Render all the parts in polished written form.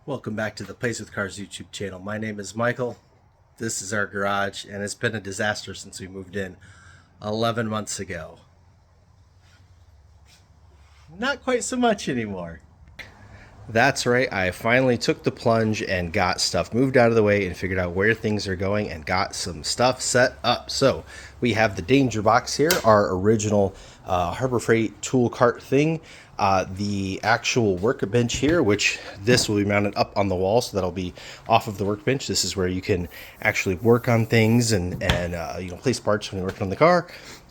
Welcome back to the Plays with Cars YouTube channel. My name is Michael. This is our garage, and it's been a disaster since we moved in 11 months ago. Not quite so much anymore. That's right, I finally took the plunge and got stuff moved out of the way and figured out where things are going and got some stuff set up. So we have the Danger Box here, our original Harbor Freight tool cart thing. The actual workbench here, which this will be mounted up on the wall, so that'll be off of the workbench. This is where you can actually work on things and place parts when you're working on the car.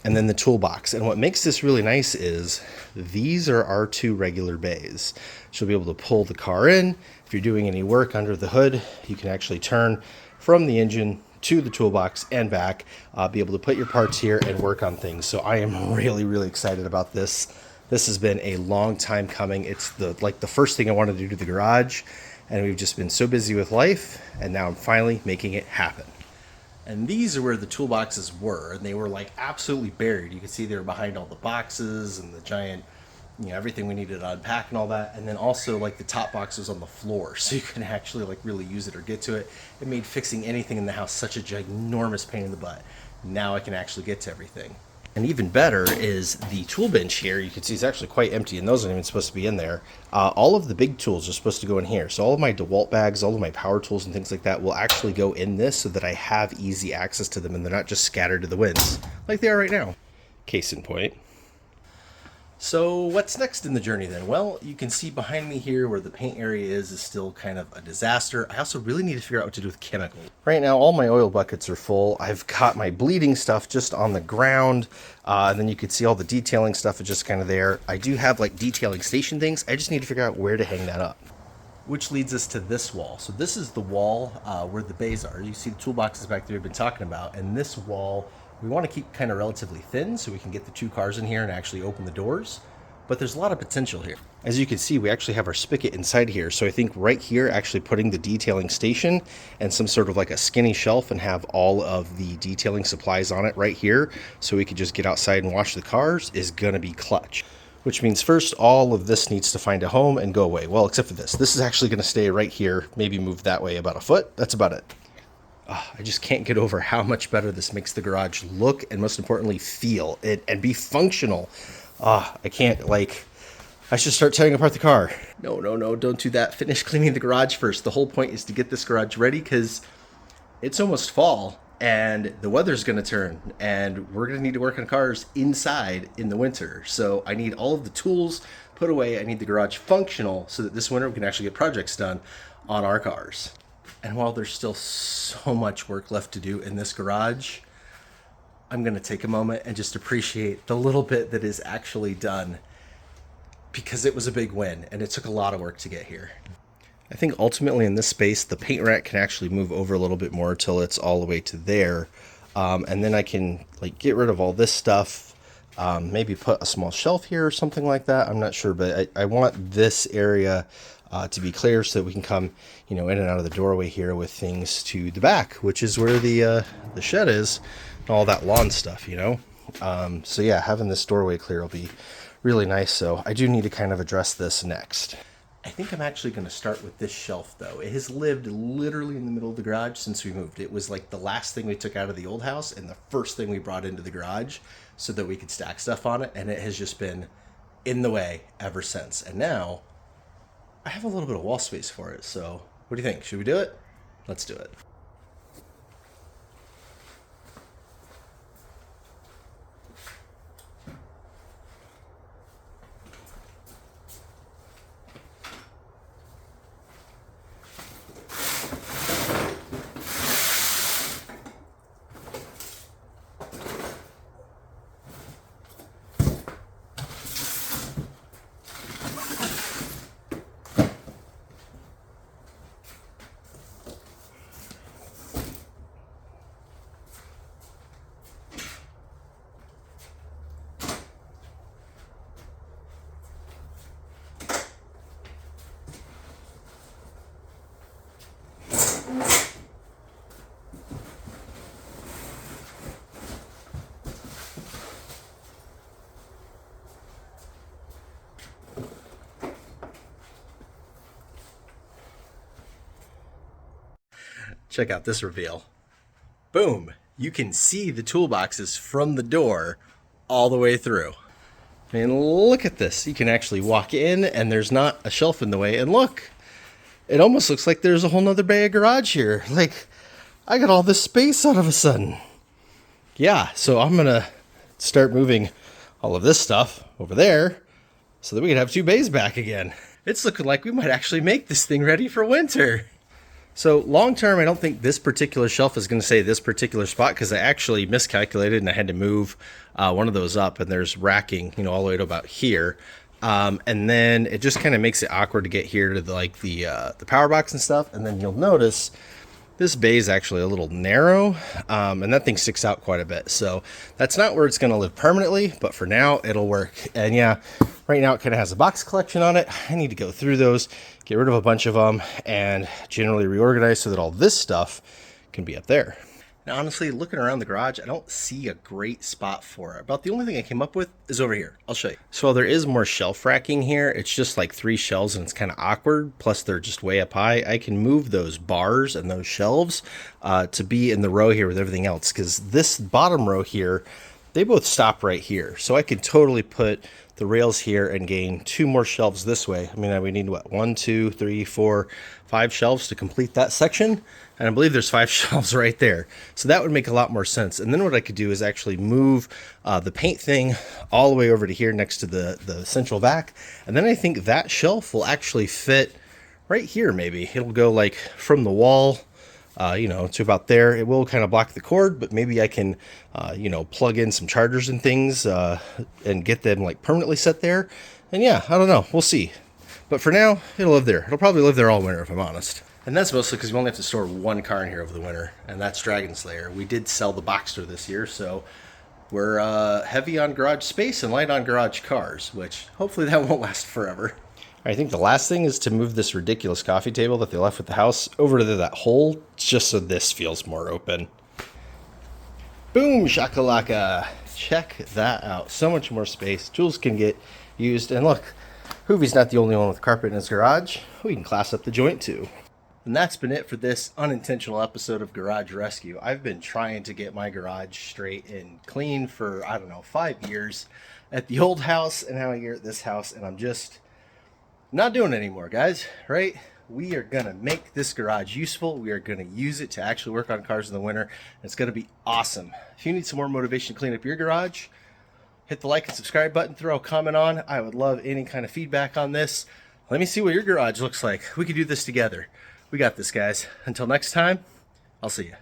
And then the toolbox. And what makes this really nice is these are our two regular bays. So you'll be able to pull the car in. If you're doing any work under the hood, you can actually turn from the engine to the toolbox and back, be able to put your parts here and work on things. So I am really excited about this. This has been a long time coming. It's the first thing I wanted to do to the garage, and we've just been so busy with life, and now I'm finally making it happen. And these are where the toolboxes were, and they were like absolutely buried. You can see they were behind all the boxes and the giant, everything we needed to unpack and all that. And then also like the top box was on the floor, so you couldn't actually like really use it or get to it. It made fixing anything in the house such a ginormous pain in the butt. Now I can actually get to everything. And even better is the tool bench here. You can see it's actually quite empty, and those aren't even supposed to be in there. All of the big tools are supposed to go in here. So all of my DeWalt bags, all of my power tools and things like that will actually go in this so that I have easy access to them and they're not just scattered to the winds like they are right now. Case in point. So what's next in the journey then? Well, you can see behind me here where the paint area is still kind of a disaster. I also really need to figure out what to do with chemicals. Right now, all my oil buckets are full. I've got my bleeding stuff just on the ground. And then you can see all the detailing stuff is just kind of there. I do have like detailing station things. I just need to figure out where to hang that up. Which leads us to this wall. So this is the wall where the bays are. You see the toolboxes back there we've been talking about. And this wall, we want to keep kind of relatively thin so we can get the two cars in here and actually open the doors. But there's a lot of potential here. As you can see, we actually have our spigot inside here. So I think right here, actually putting the detailing station and some sort of like a skinny shelf and have all of the detailing supplies on it right here, so we could just get outside and wash the cars, is gonna be clutch. Which means first, all of this needs to find a home and go away. Well, except for this. This is actually gonna stay right here, maybe move that way about a foot. That's about it. I just can't get over how much better this makes the garage look and most importantly feel it and be functional. I can't, I should start tearing apart the car. No, don't do that. Finish cleaning the garage first. The whole point is to get this garage ready because it's almost fall and the weather's going to turn and we're going to need to work on cars inside in the winter. So I need all of the tools put away. I need the garage functional so that this winter we can actually get projects done on our cars. And while there's still so much work left to do in this garage, I'm going to take a moment and just appreciate the little bit that is actually done because it was a big win and it took a lot of work to get here. I think ultimately in this space, the paint rack can actually move over a little bit more till it's all the way to there. And then I can get rid of all this stuff, maybe put a small shelf here or something like that. I'm not sure, but I want this area to be clear so that we can come, in and out of the doorway here with things to the back, which is where the shed is and all that lawn stuff, So yeah, having this doorway clear will be really nice. So I do need to kind of address this next. I think I'm actually going to start with this shelf though. It has lived literally in the middle of the garage since we moved. It was like the last thing we took out of the old house and the first thing we brought into the garage so that we could stack stuff on it. And it has just been in the way ever since. And now I have a little bit of wall space for it. So what do you think? Should we do it? Let's do it. Check out this reveal. Boom. You can see the toolboxes from the door all the way through. And look at this. You can actually walk in and there's not a shelf in the way. And look, it almost looks like there's a whole nother bay of garage here. Like, I got all this space out of a sudden. Yeah, so I'm going to start moving all of this stuff over there so that we can have 2 bays back again. It's looking like we might actually make this thing ready for winter. So long term, I don't think this particular shelf is going to say this particular spot because I actually miscalculated and I had to move one of those up, and there's racking, all the way to about here. And then it just kind of makes it awkward to get here to the power box and stuff. And then you'll notice this bay is actually a little narrow, and that thing sticks out quite a bit. So that's not where it's going to live permanently, but for now it'll work. And yeah, right now it kind of has a box collection on it. I need to go through those, get rid of a bunch of them, and generally reorganize so that all this stuff can be up there. Now, honestly, looking around the garage, I don't see a great spot for it. About the only thing I came up with is over here. I'll show you. So while there is more shelf racking here, it's just like 3 shelves and it's kind of awkward. Plus, they're just way up high. I can move those bars and those shelves to be in the row here with everything else, because this bottom row here, they both stop right here. So I could totally put the rails here and gain 2 more shelves this way. I mean, we need what, 1, 2, 3, 4, 5 shelves to complete that section. And I believe there's 5 shelves right there. So that would make a lot more sense. And then what I could do is actually move the paint thing all the way over to here next to the central vac. And then I think that shelf will actually fit right here maybe. It'll go like from the wall to about there. It will kind of block the cord, but maybe I can, plug in some chargers and things and get them like permanently set there. And yeah, I don't know. We'll see. But for now, it'll live there. It'll probably live there all winter if I'm honest. And that's mostly because we only have to store 1 car in here over the winter, and that's Dragon Slayer. We did sell the Boxster this year, so we're heavy on garage space and light on garage cars, which hopefully that won't last forever. I think the last thing is to move this ridiculous coffee table that they left with the house over to that hole, just so this feels more open. Boom shakalaka. Check that out. So much more space. Tools can get used. And look, Hoovie's not the only one with carpet in his garage. We can class up the joint too. And that's been it for this unintentional episode of Garage Rescue. I've been trying to get my garage straight and clean for, 5 years at the old house, and now I'm here at this house, and I'm just not doing it anymore, guys, right? We are going to make this garage useful. We are going to use it to actually work on cars in the winter. It's going to be awesome. If you need some more motivation to clean up your garage, hit the like and subscribe button, throw a comment on. I would love any kind of feedback on this. Let me see what your garage looks like. We can do this together. We got this, guys. Until next time, I'll see you.